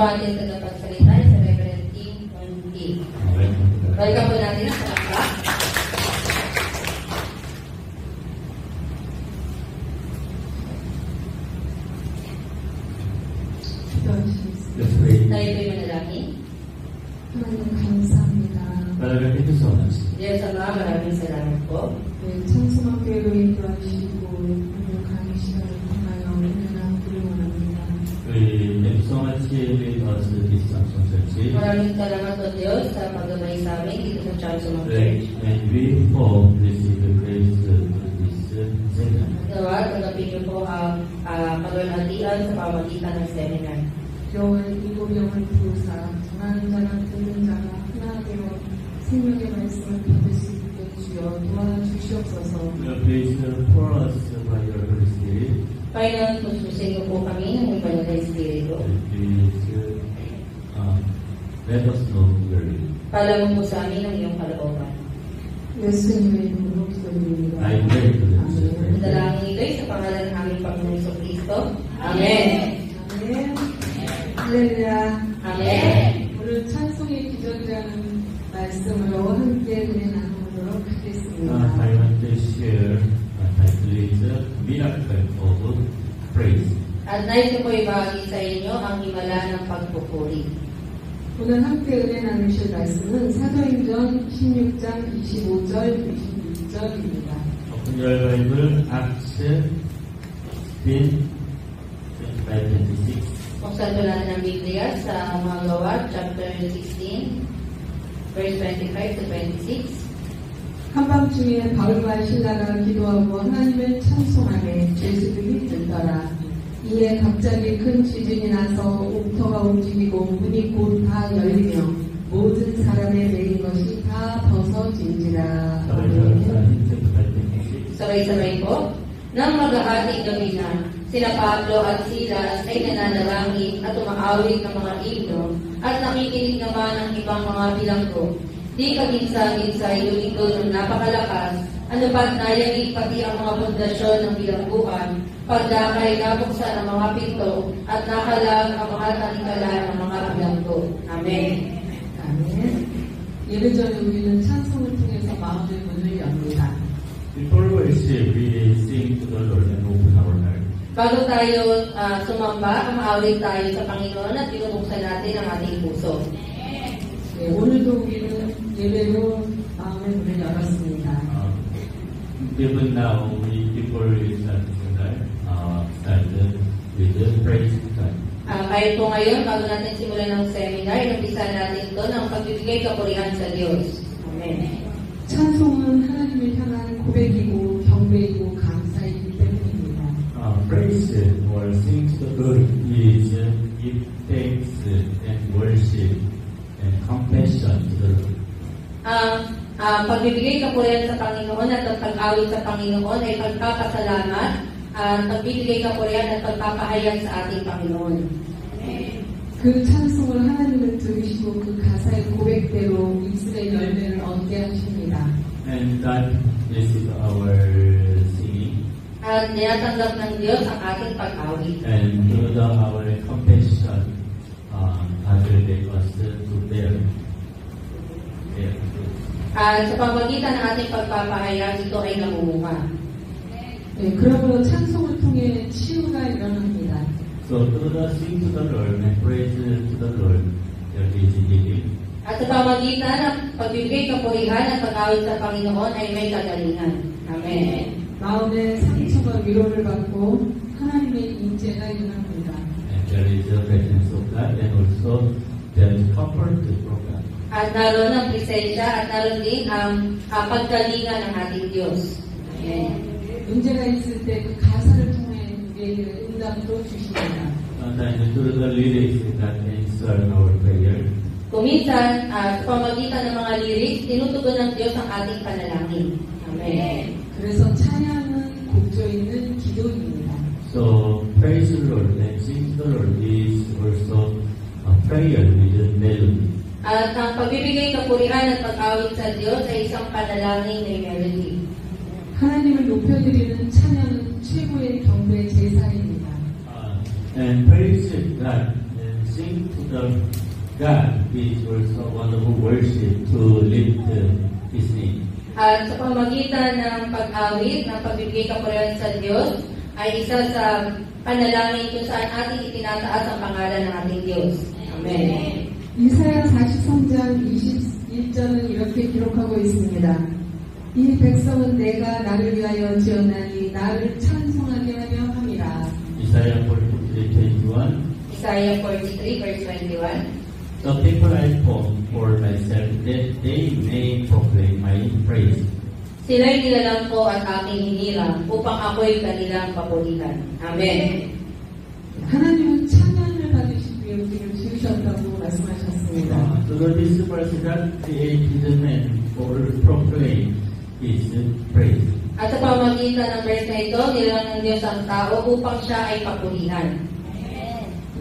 pa ating tagapagsalita sa Reverend Tim Conti. Balikan po natin ang palakpak. Tayo po'y manalangin. 하나님 감사합니다. Diyos Ama, maraming salamat po. 청소년교회로 인도하시고 오늘 강의 시간을 통하여 은혜나 드리고 원합니다. Maraming salamat po Diyos sa paggabay sa amin dito sa Chansumang Church. Church. And we hope receive the grace to this seminar. Nawa, tanggapin niyo po ang kalwalhatian sa pamagitan ng seminar. 영을 일곱 영을 부으사 전하는 자나 듣는 자가 하나님으로 생명의 말씀을 받을 수 있게 주여 도와주시옵소서. Please pour us by your Holy Spirit. Panginoon, puspusin niyo po kami ng iyong banal na Espiritu. Please let us know clearly. Palaman mo sa amin ang iyong kalooban. 예수님의 이름으로 기도드립니다. I pray to 아멘. the Dalangin ito'y sa pangalan ng aming Panginoong Jesucristo. Amen. 아멘. 할렐루야. Amen. 오늘 찬송의 기적이라는 말씀으로 함께 은혜 나누도록 하겠습니다. I want to share title is Miracle of Praise. At nais ko po ibahagi sa inyo ang himala ng pagpupuri. 오늘 함께 은혜 나누실 말씀은 사도행전 16장 25절 26절입니다. Open your Bible, Acts 16, 25-26. Buksan ko natin ang Biblia sa mga gawa, chapter 16, verse 25 to 26. 한밤중에 바울과 실라가 기도하고 하나님을 찬송하되 죄수들이 들더라. 이에 갑자기 큰 지진이 나서 옥터가 움직이고 문이 곧 다 열리며 모든 사람의 매인 것이 다 벗어진지라. Sabay-sabay po, nang maghahating gabi na, sina Pablo at Silas ay nananalangin at umaawit ng mga himno at nakikinig naman ng ibang mga bilanggo. Di kaginsa-ginsa ilulinggo ng napakalakas, ano pa't nayagig pati ang mga pundasyon ng bilangguan, pagdakay nabuksan ang mga pinto at nakalag ang mga tanikala ng mga bilanggo. Amen. 아멘. 예배 전에 우리는 찬송을 통해서 마음의 문을 엽니다. Before we worship, we sing to the Lord and open our heart. Bago tayo sumamba, umawit tayo sa Panginoon at binubuksan natin ang ating puso. 네, 오늘도 우리는 예배로 마음의 문을 열었습니다. Even now, before we start with the praise time. Kahit po ngayon, bago natin simulan ng seminar, inumpisa natin ito ng pagbibigay kapurihan sa Diyos. Amen. 찬송은 하나님을 향한 고백이고 경배이고 감사이기 때문입니다. Praise or sing to the Lord is give thanks and worship and compassion to the Lord. Pagbibigay kapurihan sa Panginoon at ang pag-awit sa Panginoon ay pagpapasalamat at pagbibigay kapurihan at pagpapahayag sa ating Panginoon. 그 찬송을 하나님은 들으시고 그 가사의 고백대로 입술의 열매를 얻게 하십니다. And that is our singing. At ninatanggap ng Diyos ang ating pag-awit. And through our compassion, other than us to bear. At sa pamagitan ng ating pagpapahayag, ito ay namumunga. 네, 그러므로 찬송을 통해 치유가 일어납니다. So through the sing to the Lord and praise to the Lord, there is healing. At sa pamagitan ng pagbibigay kapurihan at pag-awit sa Panginoon ay may kagalingan. Amen. 마음의 상처가 위로를 받고 하나님의 인재가 일어납니다. And there is the presence of God and also there is comfort from God. At naroon ang presensya at naroon din ang pagkalingan ng ating Diyos. Amen. 문제가 있을 때 그 가사를 통해 우리에게 응답도 주십니다. Sometimes through the lyrics that answer our prayer. Kuminsan, sa pamagitan ng mga lyrics, tinutugon ng Diyos ang ating panalangin. Amen. 그래서 찬양은 곡조 있는 기도입니다. So praise the Lord and sing to the Lord is also a prayer with a melody. At ang pagbibigay kapurihan at pag-awit sa Diyos ay isang panalangin na melody. 하나님을 높여드리는 찬양은 최고의 경배 제사입니다. And praise God and sing to the God, which also wonderful worship to lift His name. At sa pamagitan ng pag-awit, ng pagbibigay kapurihan sa Diyos, ay isa sa panalangin kung saan ating itinataas ang pangalan ng ating Diyos. Amen. 이사야 43장 21절은 이렇게 기록하고 있습니다. 이 백성은 내가 나를 위하여 지었나니 나를 찬송하게 하려 함이라. Isaiah 43:21. Isaiah 43, verse 21. The people I formed for myself, that they may proclaim my praise. Sila'y nilalang ko at aking hinirang upang ako'y kanilang papurihan. Amen. 하나님은 찬양을 받으시기 위해 우리를 지으셨다고 말씀하셨습니다. So this verse that created man for proclaim His praise. At sa pamagitan ng verse na ito, nilalang ng Diyos ang tao upang siya ay papurihan.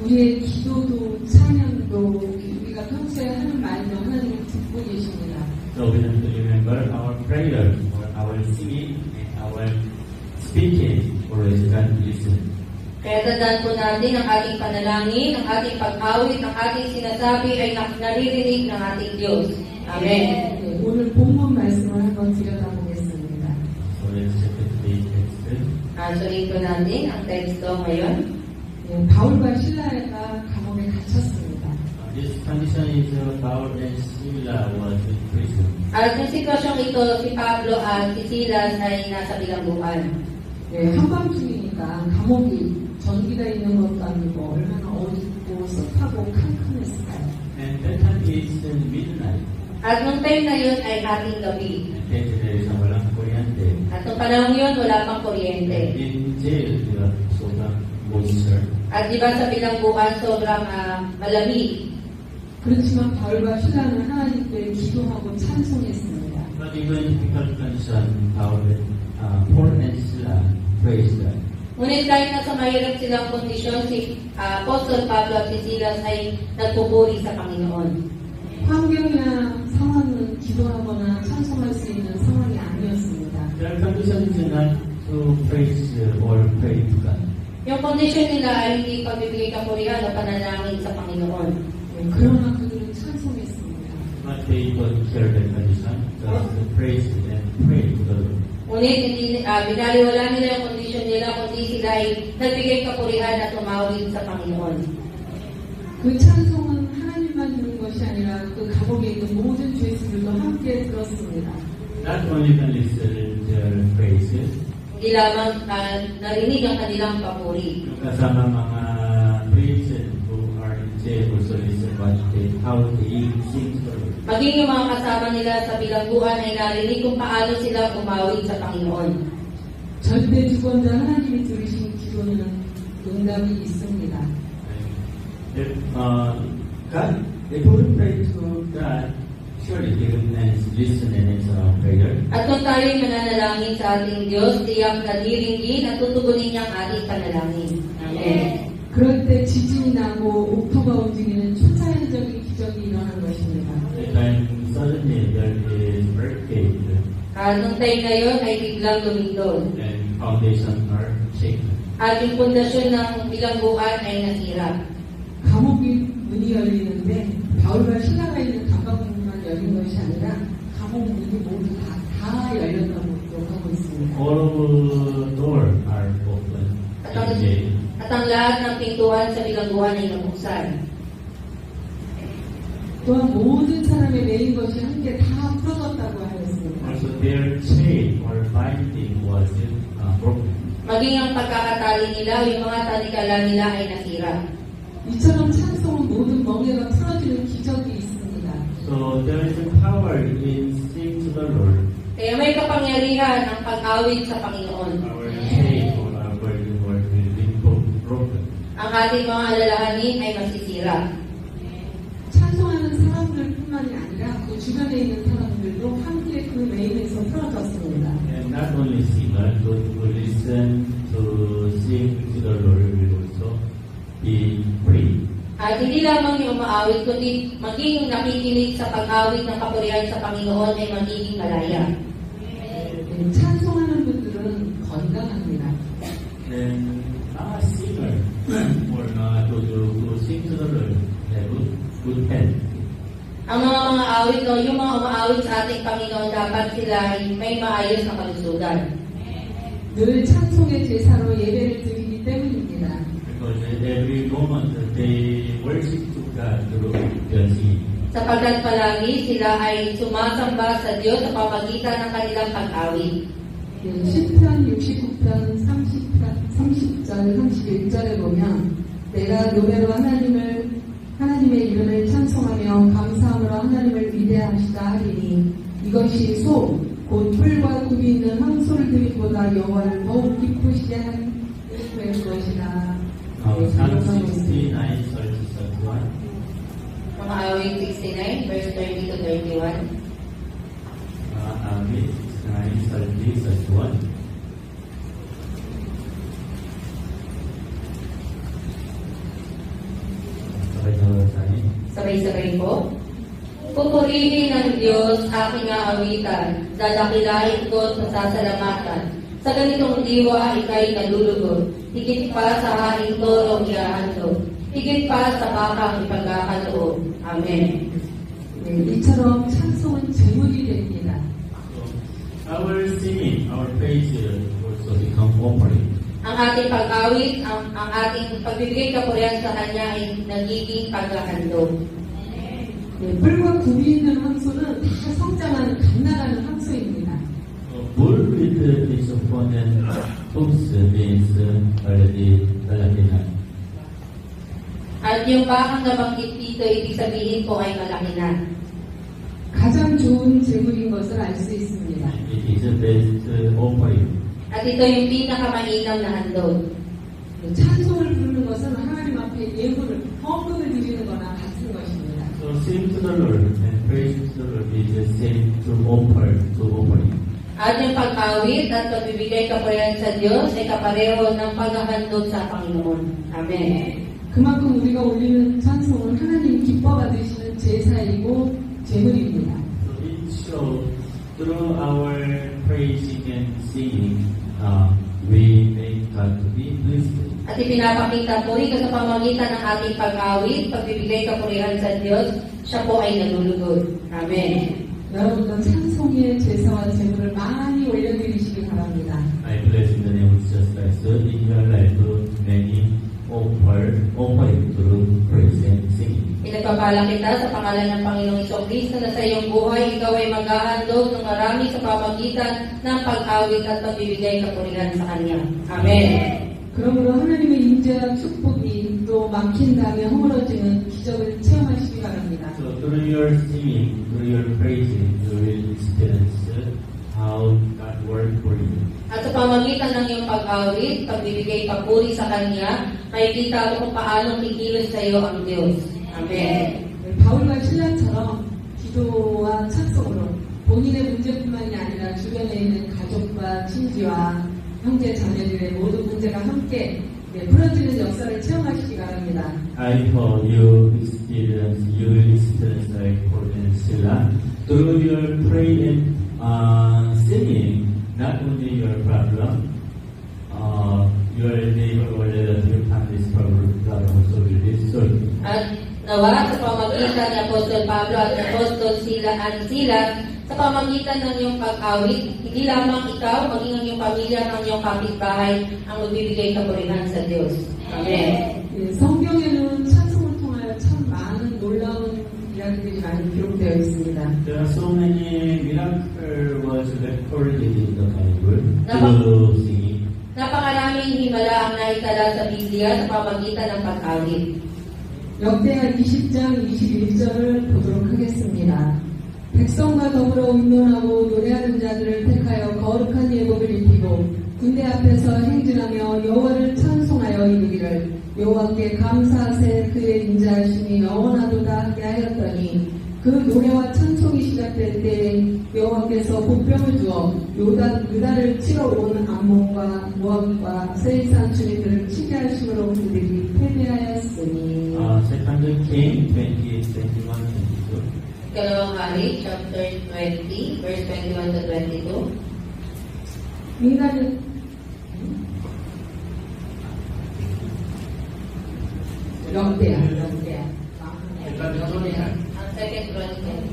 우리의 기도도 찬양도 우리가 평소에 하는 말도 하나님은 듣고 계십니다. So we have to remember our prayer, or our singing, and our speaking, always God listen. Kaya tandaan po natin ang ating panalangin, ang ating pag-awit, ang ating sinasabi ay naririnig ng ating Diyos. Amen. 네, 오늘 본문 말씀을 한번 들여다보겠습니다. So let's check the text. Sulitin po natin ang teksto ngayon. 네, 바울과 실라가 감옥에 갇혔습니다. This condition is Paul and Sila was in prison. At yung sitwasyong ito, si Pablo at si Silas ay nasa bilangguan. 네, 한밤중이니까 감옥이 전기가 있는 것도 아니고 얼마나 어둡고 습하고 캄캄했을까요? And that time is midnight. At nung time na yun ay ating gabi. And then there is walang kuryente. At nung panahon yun, wala pang kuryente. In jail, there are sobrang moisture. At di ba sa bilangguan, sobrang malamig. 그렇지만 바울과 실라는 하나님께 기도하고 찬송했습니다. But even in difficult condition, Paul and Sila praised God. Ngunit kahit nasa mahirap silang kondisyon, si Apostol Pablo at si Silas ay nagpupuri sa Panginoon. 환경이나 상황은 기도하거나 찬송할 수 있는 상황이 아니었습니다. Their condition is not to praise or pray to God. Yung kondisyon nila ay hindi pagbibigay kapurihan o panalangin sa Panginoon. 네, 그러나 그들은 찬송했습니다. But they don't share their condition, just to praise and pray to the Lord. Ngunit binaliwala nila yung kondisyon nila kundi sila ay nagbigay kapurihan at tumawid sa Panginoon. 그 찬송은 하나님만 듣는 것이 아니라 그 감옥에 있는 모든 죄수들도 함께 들었습니다. Not only can listen their praises, Hindi lamang narinig ang kanilang papuri. yung kasama mga prison who are in jail also listen how they sing to the Lord. Maging yung mga kasama nila sa bilangguan ay narinig kung paano sila umawid sa Panginoon. 절대 주권자 하나님이 들으신 기도는 응답이 있습니다. God, if we pray to God, surely He will listen and answer our prayer. At kung tayo'y mananalangin sa ating Diyos, tiyak na diringgin at tutugunin niya ang ating panalangin. Amen. 그럴 때 지진이 나고 옥토가 움직이는 초자연적인 기적이 일어난 것입니다. That time, suddenly there is earthquake Nung time na yun ay biglang lumindol. and foundations are shaken. At yung pundasyon ng bilangguan ay nasira. 감옥이 문이 열리는데 바울과 신라가 있는 감방문만 열린 것이 아니라 감옥 문이 모두 다 열렸다고 기록하고 있습니다. All of the doors are open in jail. At ang lahat ng pintuan sa bilangguan ay nabuksan. 또한 모든 사람의 매인 것이 함께 다 풀어졌다고 하였습니다. Also their chain or binding was broken. Maging ang pagkakatali nila o yung mga talikala nila ay nasira. 이처럼 찬송은 모든 멍에가 풀어지는 기적이 있습니다. So there is a power in singing to the Lord. Kaya may kapangyarihan ang pag-awit sa Panginoon. Our chain or our burden will be broken. Ang ating mga alalahanin ay masisira. 찬송하는 사람들뿐만이 아니라 그 주변에 있는 사람들도 함께 그 매인에서 풀어졌습니다. And not only singers, those who listen to sing to the Lord will also be free. At hindi lamang yung umaawit, kundi maging nakikinig sa pag-awit ng kapurihan sa Panginoon ay magiging malaya. 찬송하는 분들은 건강합니다. Then a singer or those who sing to the Lord good health. Ang mga awit, no, yung mga umaawit sa ating Panginoon, dapat sila ay may maayos na kalusugan. 늘 찬송의 제사로 예배를 드리기 때문입니다. Because every moment they worship to God through their singing. Sapagkat palagi sila ay sumasamba sa Diyos sa pamagitan ng kanilang pag-awit. 시편 69편 30절 31절에 보면 내가 노래로 하나님의 이름을 찬송하며 감사함으로 하나님을 위대하시다 하리니 이것이 소 곧 풀과 굽이 있는 황소를 드림보다 여호와를 더욱 기쁘시게 하는 것이다. Psalm 69, 30, 31. Mga awit 69, verse 30 to 31. Awit 69, 30, 31. Sabay-sabay po. Pupurihin ng Diyos aking aawitan, dadakilain ko at masasalamatan. Sa ganitong diwa ika'y nalulugod, higit pa sa haring torong iahandog, higit pa sa bakang ipagkakaloob. Amen. 이처럼 찬송은 제물이 됩니다. Our singing, our praise also become offering. Ang ating pag-awit, ang ating pagbibigay kapurihan sa Kanya ay nagiging paghahandog. 뿔과 굽이 있는 황소는 다 성장하는 갓나가는 황소입니다. Bull with its opponent hooves means already malaki. At yung bakang nabanggit dito, ibig sabihin po ay malaki na. 가장 좋은 제물인 것을 알 수 있습니다. It is the best offering. At ito yung pinakamainam na handog. 찬송을 부르는 것은 하나님 앞에 예물을, 헌금을 드리는 거나 같은 것입니다. So sing to the Lord and praise to the Lord is the same to offering. At yung pag-awit at pagbibigay kapurihan sa Diyos ay kapareho ng paghahandog sa Panginoon. Amen. 그만큼 우리가 올리는 찬송은 하나님 기뻐 받으시는 제사이고 제물입니다. So it shows through our praising and singing, we make God to be pleased. At ipinapakita po ito sa pamagitan ng ating pag-awit, pagbibigay kapurihan sa Diyos, siya po ay nalulugod. Amen. 여러분도 찬송의 제사와 제물을 많이 올려드리시기 바랍니다. I bless in the name of Jesus Christ. So in your life, many offering through praise and singing. Pinagpapala kita sa pangalan ng Panginoong Jesucristo na sa iyong buhay, ikaw ay maghahandog ng marami sa pamagitan ng pag-awit at pagbibigay kapurihan sa Kanya. Amen. 그러므로 하나님의 인자와 축복이 또 막힌 다음에 허물어지는 기적을 체험하시기 바랍니다. So through your singing, through your praising, you will experience how God works for you. At sa pamagitan ng iyong pag-awit, pagbibigay papuri sa Kanya, makikita mo kung paano kikilos sa iyo ang Diyos. Amen. 바울과 신라처럼 기도와 찬송으로 본인의 문제뿐만이 아니라 주변에 있는 가족과 친지와 형제 자매들의 모든 문제가 함께 풀어지는 역사를 체험하시기 바랍니다. I hope you will experience like Paul and Sila through your prayer and singing. Not only your problem, your neighbor or relative and this problem also will be solved. At nawa sa pamagitan ni Apostol Pablo at ni Apostol Silas, sa pamagitan ng iyong pag-awit, hindi lamang ikaw, maging ang iyong pamilya at ang iyong kapitbahay ang magbibigay kapurihan sa Diyos. Amen. 성경에는 찬송을 통하여 참 많은 놀라운 이야기들이 많이 기록되어 있습니다. There are so many miracles was recorded in the Bible through singing. Napakaraming himala ang naitala sa Biblia sa pamagitan ng pag-awit. 역대하 20장 21절을 보도록 하겠습니다. 백성과 더불어 운동하고 노래하는 자들을 택하여 거룩한 예복을 입히고 군대 앞에서 행진하며 여호와를 찬송하여 이르기를 여호와께 감사하세 그의 인자하심이 영원하도다 하게 하였더니 그 노래와 찬송이 시작될 때에 여호와께서 복병을 주어 유다를 치러 온 암몬과 모압과 세일산 주민들을 치게 하심으로 그들이 패배하였으니. Second King 20, 21, 22. Ikalawang Hari, chapter 20, verse 21 to 22. 인간은 역대야. Second Chronicle. Ang Second Chronicles.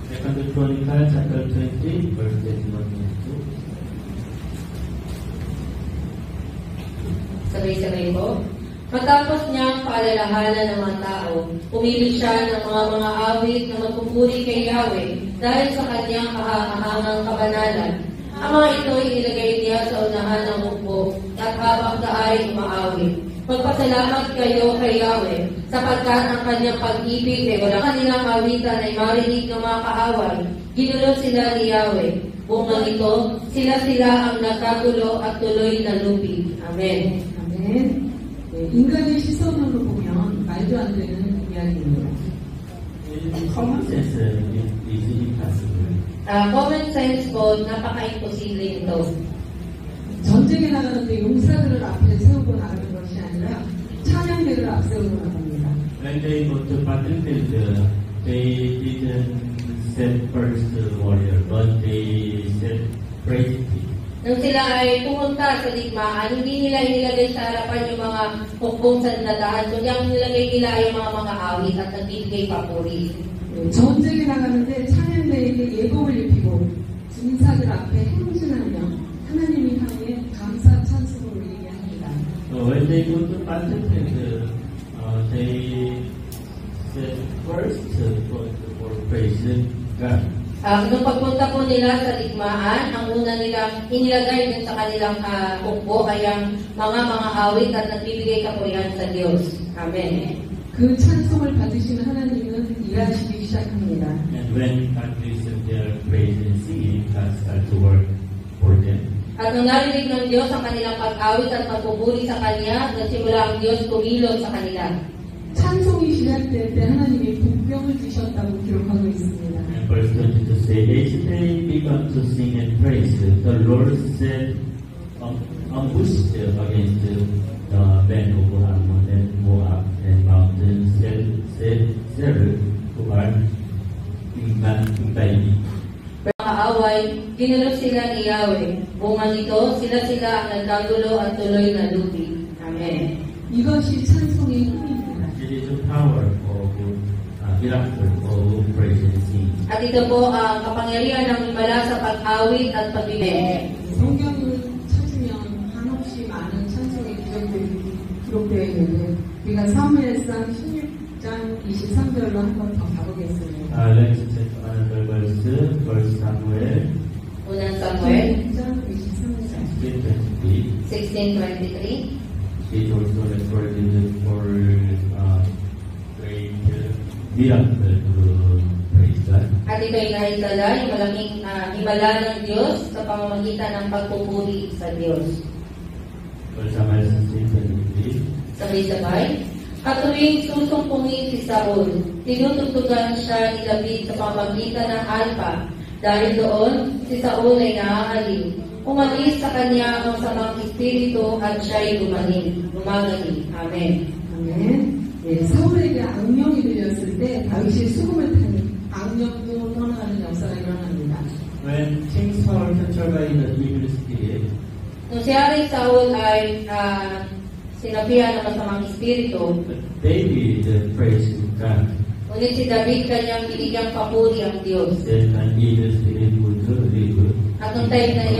Second Chronicle chapter 20, verse 21 and 2. Sabay-sabay po. Matapos niyang paalalahanan ng mga tao, pumili siya ng mga awit na magpupuri kay Yahweh dahil sa kanyang kahangahangang kabanalan. Ang mga ito ay inilagay niya sa unahan ng hukbo at habang ay umaawit. Magpasalamat kayo kay Yahweh sapagkat ang kanyang pag-ibig ay walang kanilang awitan ay marinig ng mga kaaway. Ginulo sila ni Yahweh. Bungang ito, sila ang nagkagulo at tuloy na lupi. Amen. 아멘. 네, 인간의 시선으로 보면 말도 안 되는 이야기입니다. In common sense, it is impossible. Common sense po, napaka-imposible nito. 전쟁에 나가는데 용사들을 앞에 세우고 나가는 것이 아니라 찬양대를 앞세우고 나갑니다. When they go to battlefield, they didn't set first warrior, but they set praise team. Nung sila ay pumunta sa digmaan, hindi nila inilagay sa harapan yung mga hukbong sandatahan. So, yung nilagay nila ay yung mga awit at nagbibigay papuri. 전쟁에 나가는데 찬양대에게 예복을 입히고 군사들 앞에 행진하며 하나님을 향해 감사 찬송을 올리게 합니다. So when they go to battlefield, they set first for praise God. Nung pagpunta po nila sa digmaan, ang una nilang inilagay din sa kanilang hukbo ay ang mga awit at nagbibigay kapurihan sa Diyos. Amen. 그 찬송을 받으시는 하나님은 일하시기 시작합니다. And when God listens their praise and singing, God starts to work for them. At nung narinig ng Diyos ang kanilang pag-awit at pagpupuri sa Kanya, nagsimula ang Diyos kumilos sa kanila. 찬송이 시작될 때 하나님이 복병을 주셨다고 기록하고 있습니다. And verse 22 say, as they began to sing and praise, the Lord set ambushed against the men of Ammon and Moab and mountain Seir, who are invading. Kaaway, ginulo sila ni Yahweh. Bunga nito, sila ang nagkagulo at tuloy na lupi. Amen. 이것이 찬송의 힘입니다. It is the power of miracle of praise and singing. At ito po ang kapangyarihan ng himala sa pag-awit at pagbibig. 성경을 찾으면 한없이 많은 찬송의 기적들이 기록되어 있는데 우리가 사무엘상 16장 23절로 한번 더 가보겠습니다. Let's check another verse, 1 Samuel Unang Samuel 16장 23절. 16:23. 16:23. It also recorded for great miracle to praise God. At ito ay naitala yung malaking himala ng Diyos sa pamamagitan ng pagpupuri sa Diyos. 1 Samuel 16:23. Sabay-sabay. Katuwing susumpungin si Saul, tinutugtugan siya ni David sa pamamagitan ng alpa. Dahil doon, si Saul ay naaaliw. Umalis sa kanya ang masamang espiritu at siya'y gumagaling. Amen. 아멘. 네, 사울에게 악령이 들렸을 때 다윗이 수금을 타니 악령도 떠나가는 역사가 일어납니다. When King Saul captured by the evil spirit, Nung si Ari Saul ay sinabihan ng masamang espiritu, David praised God. ngunit si David kanyang binigyang papuri ang Diyos. Then an evil spirit would leave. At nung time na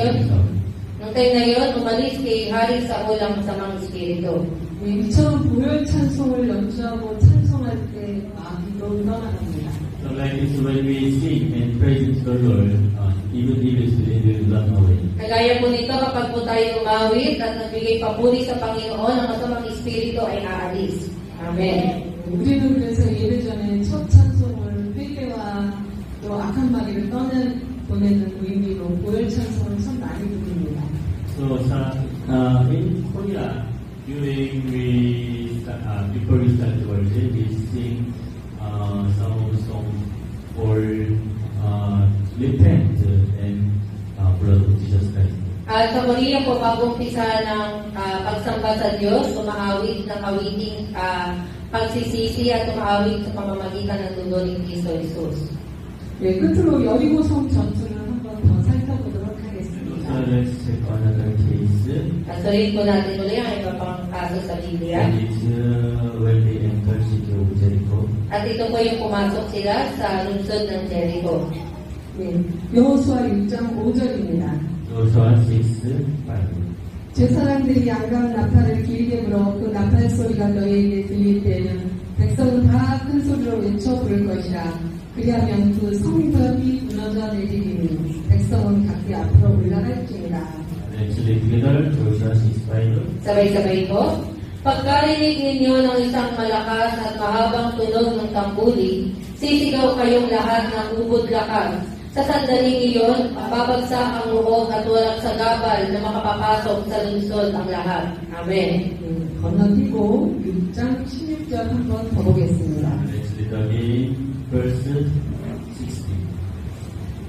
yun, umalis kay Hari Saul ang masamang espiritu. 네, 이처럼 보혈 찬송을 연주하고 찬송할 때 마귀도 떠나갑니다. So like this, when we sing and praise the Lord, even evil spirit will run away. Kagaya po nito kapag po tayo umawit at nagbigay papuri sa Panginoon, ang masamang espiritu ay aalis. Amen. 우리는 그래서 예배전에 첫 찬송을 회개와 또 악한 마귀를 떠내보내는 의미로 보혈 찬송을 참 많이 부릅니다. So in Korea, before we start the worship, we sing some songs for repent and blood of Jesus Christ. At sa Korea po, bago umpisa ng pagsamba sa Diyos, umaawit ng awiting pagsisisi at umaawit sa pamamagitan ng dugo ni Kristo Jesus. 네, 끝으로 여리고성 전투를 한번 더 살펴보도록 하겠습니다. So let's check another case. Pasulit po natin ulit ang iba pang kaso sa Biblia. And it's when they enter city of Jericho. At ito po yung pumasok sila sa lungsod ng Jericho. 네, 여호수아 6장 5절입니다. Joshua 6, 5. 제사장들이 양각 나팔을 길게 불어 그 나팔 소리가 너희에게 들릴 때는 백성은 다 큰 소리로 외쳐 부를 것이라. 그리하면 그 성벽이 무너져 내리리니 백성은 각기 앞으로 올라갈지니라. Actually, together, Joshua 6, 5. Sabay-sabay po. Pagkarinig ninyo ng isang malakas at mahabang tunog ng tambuli, sisigaw kayong lahat ng ubod lakas. Sa sandaling iyon, babagsak ang loob at walang sagabal na makapapasok sa lungsod ang lahat. Amen. 건너뛰고 6장 16절 한번 더 보겠습니다. Let's read again, verse 16.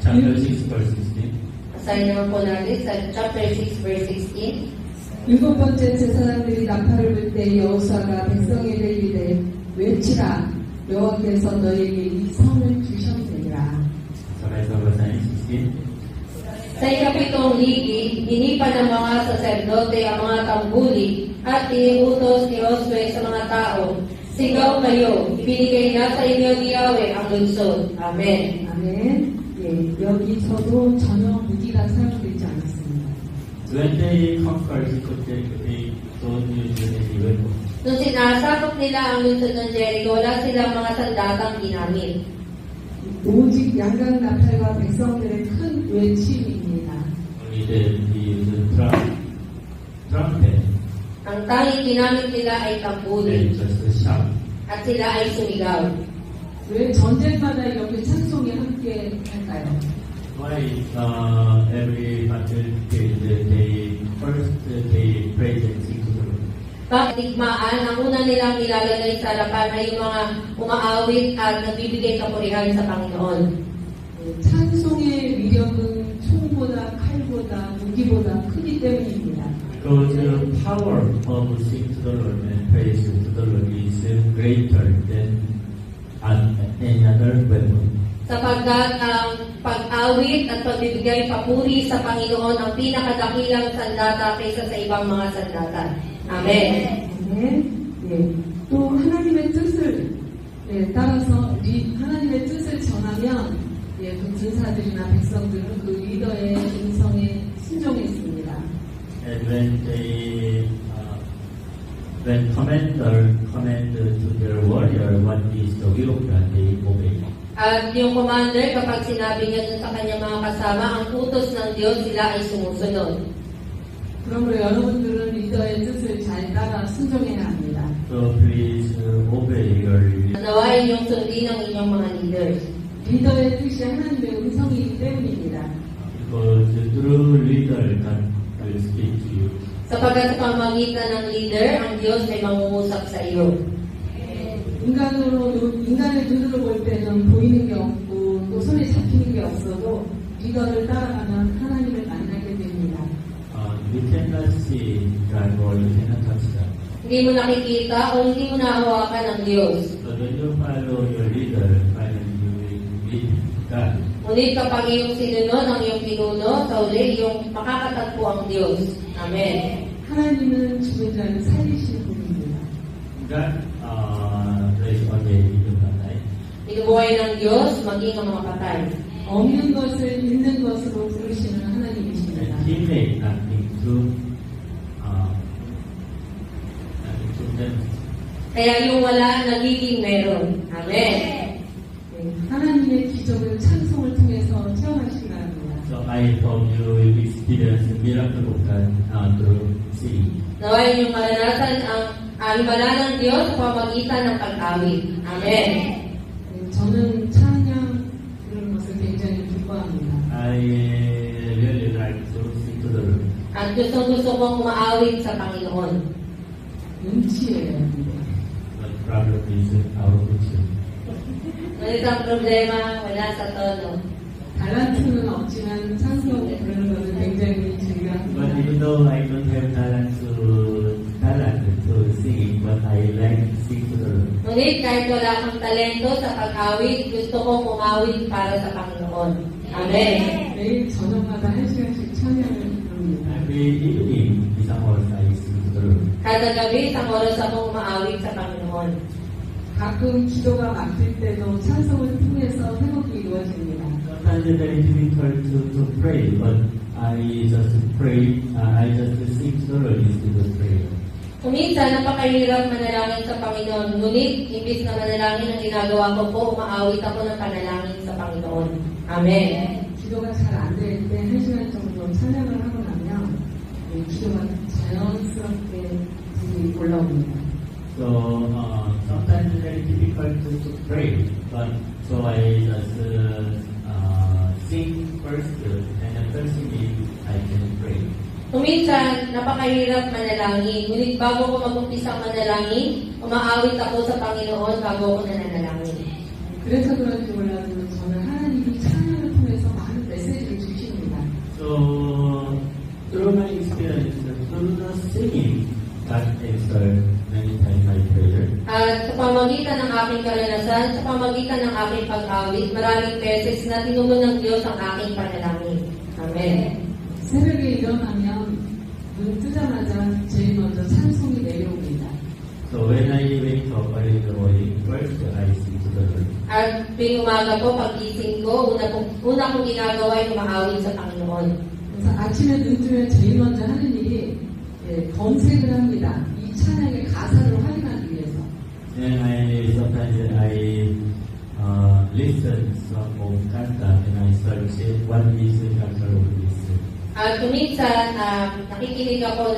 Chapter 6, verse 16. Asahin naman po natin sa chapter 6, verse 16. 일곱 번째 제사장들이 나팔을 불 때 여호수아가 백성에게 이르되 외치라 여호와께서 너희에게 이 성을 주셨느니라. Sabay sa basahin, 16. Sa ikapitong ligi, inipan ng mga saserdote ang mga tambuli at iniutos ni Josue sa mga tao, sigaw kayo, ibinigay na sa inyo ni Yahweh ang lungsod. Amen. 아멘. 예, 여기서도 전혀 무기가 사용되지 않았습니다. When they conquered Jericho, they don't use any weapon. Nung sinasakop nila ang lungsod ng Jericho, wala silang mga sandatang ginamit. 오직 양각 나팔과 백성들의 큰 외침입니다. Only they use trumpet Ang tanging ginamit nila ay tambuli and just shout. at sila ay sumigaw. 왜 전쟁마다 이렇게 찬송이 함께 할까요? Why every battlefield they first they praise and sing to the Lord? Bakit digmaan, ang una nilang ilalagay sa harapan ay yung mga umaawit at nagbibigay kapurihan sa Panginoon. 찬송의 위력은 총보다 칼보다 무기보다 크기 때문입니다. Because the power of sing to the Lord and praise to the Lord is greater than any other weapon. Sapagkat ang pag-awit at pagbibigay papuri sa Panginoon ang pinakadakilang sandata kaysa sa ibang mga sandata. Amen. 네. 예. 또 하나님의 뜻을 따라서 하나님의 뜻을 전하면 그 군사들이나 백성들은 그 리더의 음성에 순종했습니다. And when commander command to their warrior what is the will of God, they obey. At yung commander, kapag sinabi niya dun sa kanyang mga kasama, ang utos ng Diyos, sila ay sumusunod. 그러므로 여러분들은 리더의 뜻을 잘 따라 순종해야 합니다. So please obey your leader. Nawain yung sundin ng inyong mga leaders. 리더의 뜻이 하나님의 음성이기 때문입니다. Because through leader God will speak to you. Sapagkat sa pamagitan ng leader, ang Diyos ay mangungusap sa iyo. 인간의 눈으로 볼 때는 보이는 게 없고 또 손에 잡히는 게 없어도 리더를 따라가면 하나님을 만나게 됩니다. You cannot see God or you cannot touch God. Hindi mo nakikita o hindi mo nahawakan ang Diyos. But when you follow your leader, finally you will meet God. Ngunit kapag iyong sinunod ang iyong pinuno, sa uli, iyong makakatagpo ang Diyos. Amen. 하나님은 죽은 자를 살리시는 분입니다. God raised on the dead. Binubuhay ng Diyos, maging ang mga patay. 없는 것을 있는 것으로 부르시는 하나님이십니다. And He made nothing to them. Kaya yung wala, nagiging meron. Amen. 하나님의 기적을 찬송을 통해서 체험하시기 바랍니다. So I hope you will experience the miracle of God through singing. Nawain yung maranasan ang himala ng Diyos sa pamagitan ng pag-awit. Amen. 저는 찬양 부르는 것을 굉장히 기뻐합니다. I really like to sing to the Lord. At gusto kong umaawit sa Panginoon. 눈치예요. But the problem is our culture. Ngunit ang problema, wala sa tono. 달란트는 없지만 찬송 부르는 것은 굉장히 But 중요합니다. even though I don't have talent to sing, but I like to sing to the Lord. Ngunit kahit wala kang talento sa pag-awit, gusto kong umawit para sa Panginoon. Amen. 매일 저녁마다 1시간씩 찬양을 부릅니다. Every evening, isang oras ay siguro. Kada gabi, isang oras akong umaawit sa Panginoon. 가끔 기도가 막힐 때도 찬송을 통해서 회복이 이루어집니다. Sometimes it's very difficult to pray, but I just pray, I just sing to the Lord instead of prayer. Kuminsan, napakahirap manalangin sa Panginoon. Ngunit, imbis na manalangin ang ginagawa ko po, umaawit ako ng panalangin sa Panginoon. Amen. 기도가 잘 안 될 때 1시간 정도 찬양을 하고 나면 기도가 자연스럽게 불이 올라옵니다. So sometimes it's very difficult to pray, but so I just sing first, and after singing, I can pray. Kuminsan, napakahirap manalangin. Ngunit bago ko mag-umpisang manalangin, umaawit ako sa Panginoon bago ako nananalangin. 그래서 그런지 몰라도 저는 하나님이 찬양을 통해서 많은 메시지를 주십니다. So through my experience, through the singing, God answered many times my prayer. At sa pamagitan ng aking karanasan, sa pamagitan ng aking pag-awit, maraming beses na tinugon ng Diyos ang aking panalangin. Amen. 새벽에 일어나면 눈 뜨자마자 제일 먼저 찬송이 내려옵니다. So when I wake up early in the morning, first I sing to the Lord. At tuwing umaga po, pag-gising ko, una kong ginagawa ay umaawit sa Panginoon. 그래서 아침에 눈 뜨면 제일 먼저 하는 일이 검색을 합니다. 이 찬양의 가사를 확인하기 위해서. And sometimes I listen some of kanta and I search what is the kanta of this. At kuminsan, nakikinig ako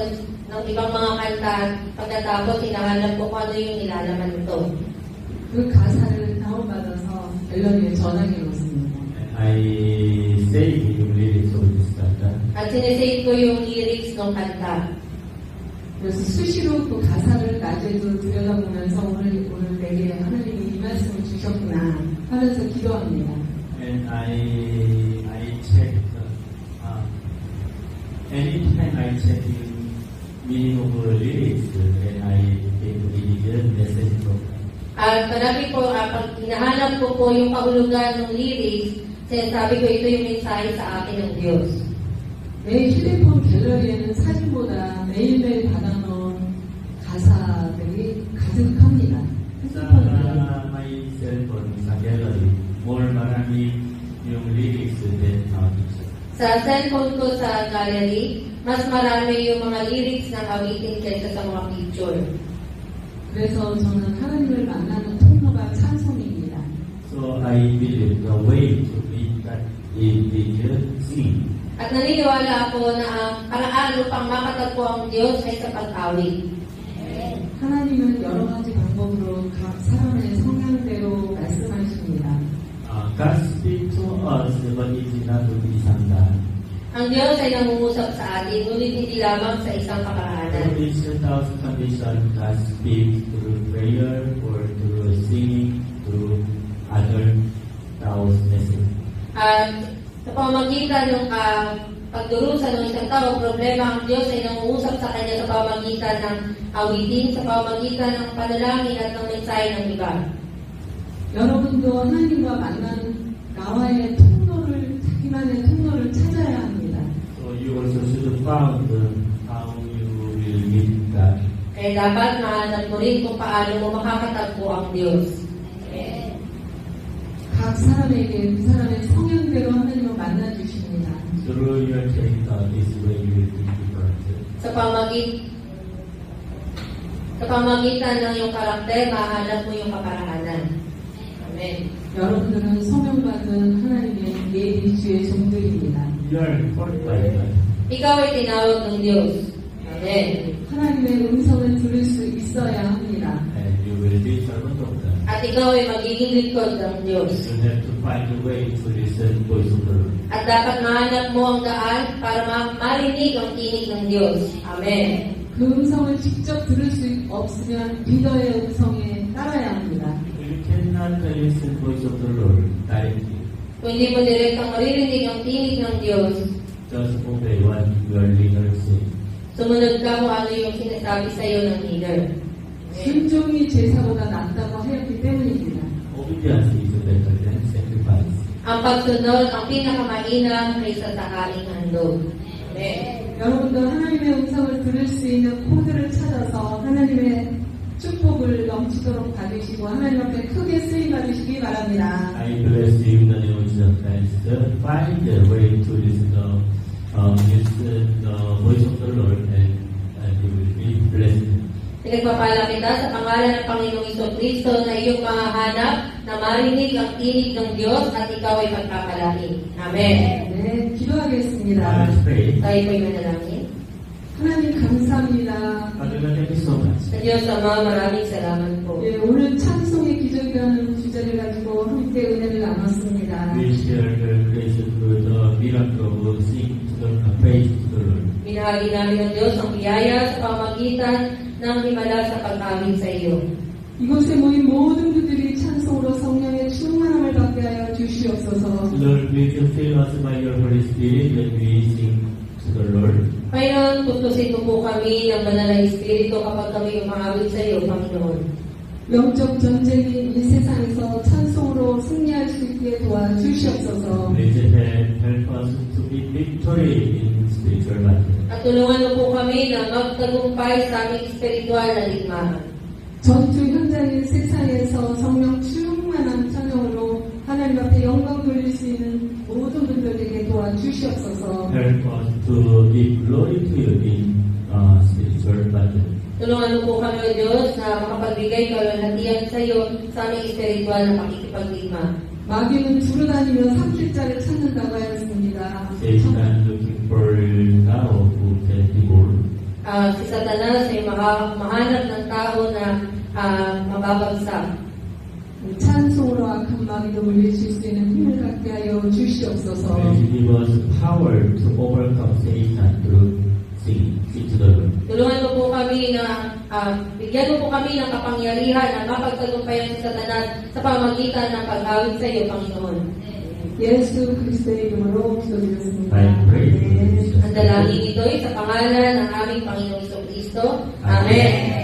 ng ibang mga kanta. Pagkatapos, hinahanap ko kung ano yung nilalaman nito. 그 가사를 다운받아서 앨런에 전하게 놓습니다. I say yung lyrics of this kanta. At sinesave ko yung lyrics ng kanta. 그래서 수시로 그 가사를 낮에도 들여다보면서 오늘 내게 하나님이 이 말씀을 주셨구나 하면서 기도합니다. And I check anytime I check the meaning of the lyrics and I take the message from them. At palagi po, pag hinahanap ko po yung kahulugan ng lyrics, sinasabi ko ito yung mensahe sa akin ng Diyos. 내 휴대폰 갤러리에는 사진보다 매일매일 받아놓은 가사들이 가득합니다. Sa my cellphone, sa gallery, more marami yung lyrics than picture. Sa cellphone ko sa gallery, mas marami yung mga lyrics ng awitin kaysa sa mga picture. 그래서 저는 하나님을 만나는 통로가 찬송입니다. So I believe the way to meet that is singing. At naniniwala ako na ang paraan upang makatagpo ang Diyos ay sa pag-awit. 하나님은 여러 가지 방법으로 각 사람의 성향대로 말씀하십니다. God speaks to us, but it is not to be sometimes. Ang Diyos ay nangungusap sa atin, ngunit hindi lamang sa isang kaparaanan. Through this thousand condition, God speaks through prayer or through singing, through other thousand messages. At sa pamamagitan ng pagdurusa ng isang tao, problema, ang Diyos ay nangungusap sa kanya sa pamamagitan ng awitin, sa pamamagitan ng panalangin at ng mensahe ng iba. 여러분도 하나님과 만나는 나와의 통로를, 자기만의 통로를 찾아야 합니다. So you also should found how you will meet God. Kaya dapat mahanap mo rin kung paano mo makakatagpo ang Diyos. 각 사람에게 그 사람의 성향대로 하나님을 만나주십니다. Through your character, this way you will be different. Sa pamagitan ng iyong karakter, mahanap mo yung kaparaanan. Amen. 여러분들은 소명받은 하나님의 예비주의 종들입니다. You are called by God. Ikaw ay tinawag ng Diyos. Amen. 하나님의 음성을 들을 수 있어야 합니다. And you will be servant of God. At ikaw ay magiging lingkod ng Diyos. You have to find a way to listen to the voice of the Lord. At dapat mahanap mo ang daan para marinig ang tinig ng Diyos. Amen. 그 음성을 직접 들을 수 없으면 리더의 음성에 따라야 합니다. You cannot listen to the voice of the Lord directly. Kung hindi mo direktang maririnig ang tinig ng Diyos, Just obey what your leader says. sumunod ka kung ano yung sinasabi sa iyo ng leader. 순종이 제사보다 낫다고 하였기 때문입니다. Obedience is better than sacrifice. Ang pagsunod ang pinakamainam kaysa sa haing handog. Amen. 여러분도 하나님의 음성을 들을 수 있는 코드를 찾아서 하나님의 축복을 넘치도록 받으시고 하나님 앞에 크게 쓰임 받으시기 바랍니다. I bless you in the name of Jesus Christ. Find the way to listen the voice of the Lord and you will be blessed. Pinagpapala kita sa pangalan ng Panginoong Jesucristo na iyong mahahanap na marinig ang tinig ng Diyos at ikaw ay pagpapalain. Amen. 네, 기도하겠습니다. Let's pray. Tayo po'y manalangin. 하나님 감사합니다. Father God, thank you so much. Sa Diyos Ama, maraming salamat po. 예, 오늘 찬송의 기적이라는 주제를 가지고 함께 은혜를 나눴습니다. We share the grace through the miracle of singing to the praise to the Lord. Binahagi namin ng Diyos ang biyaya sa pamagitan ng himala sa pag-awit sa iyo. 이곳에 모인 모든 분들이 찬송으로 성령의 충만함을 받게 하여 주시옵소서. Lord, please fill us by your Holy Spirit when we sing to the Lord. Ngayon, tutusin mo po kami ng banal na Espiritu kapag kami umawit sa iyo, Panginoon. 영적 전쟁이 이 세상에서 찬송으로 승리할 수 있게 도와주시옵소서. Please help us to be victory in spiritual battle. At tulungan mo po kami na magtagumpay sa aming espiritual na digmaan. 전투 현장인 세상에서 성령 충만한 찬양으로 하나님 앞에 영광 돌릴 수 있는 모든 분들에게 도와주시옵소서. Help us to give glory to you in spiritual battle. Tulungan mo po kami, O Diyos, na makapagbigay kalwalhatian sa iyo sa aming espiritual na pakikipagdigma. 마귀는 두루다니며 삼킬 자를 찾는다고 하였습니다. Satan looking for now who can devour. Si Satanas ay mahanap ng tao na mababagsak. 찬송으로 악한 마귀도 물리칠 수 있는 힘을 갖게 하여 주시옵소서. Please give us power to overcome Satan through singing to the Lord. Tulungan mo po kami na bigyan mo po kami ng kapangyarihan na mapagtagumpayan si Satanas sa pamagitan ng pag-awit sa iyo, Panginoon. 예수 그리스도의 이름으로 기도드렸습니다. I pray. Ang dalangin ito ay sa pangalan ng aming Panginoong Jesucristo. Amen.